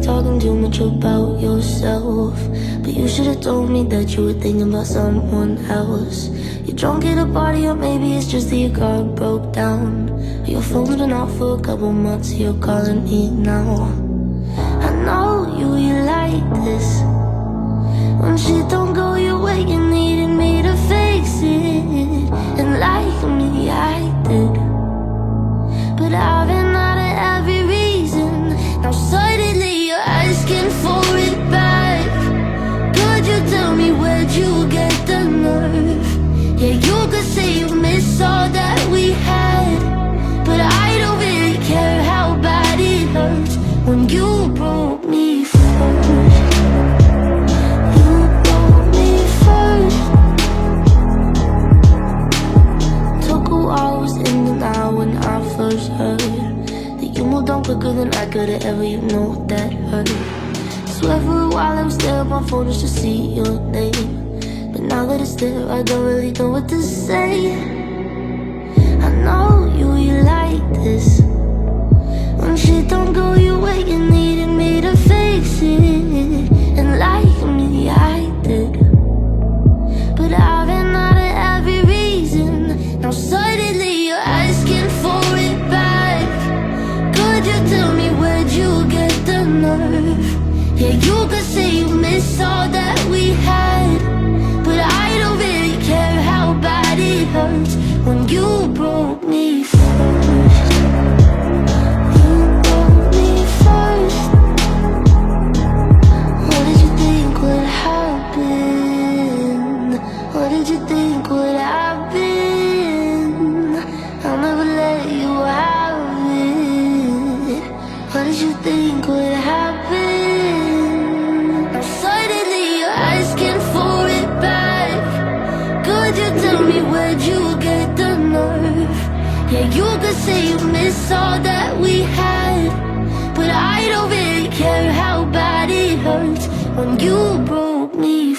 talking too much about yourself. But you should've told me that you were thinking about someone else. You're drunk at a party, or maybe it's just that your car broke down. Your phone's been off for a couple months, so you're calling me now. I know you like this. When shit don't go your way, you needed me to fix it. And like me, I did. But I've been out of every reason. Now suddenly you're asking for it back. Could you tell me where'd you get the nerve? Yeah, you could say you miss all that we had, but I don't really care how bad it hurts when you broke me first. You broke me first. Took a while, was in denial when I first heard that you moved on quicker than I could've ever, you know that hurt. Swear for a while I was staring at my phone just to see your name. But now that it's there, I don't really know what to say. I know you like this. When shit don't go your way, you needed me to fix it. And like me, I did. But I've been out of every reason. Now suddenly you're asking for it back. Could you tell me where'd you get the nerve? Yeah, you could say you miss all that we had, but I don't really care how bad it hurts when you broke me first. You broke me first. What did you think would happen? What did you think would happen? I'll never let you have it. What did you think would happen? Now suddenly you're asking for it back. Could you tell me where'd you get the nerve? Yeah, you could say you miss all that we had, but I don't really care how bad it hurts when you broke me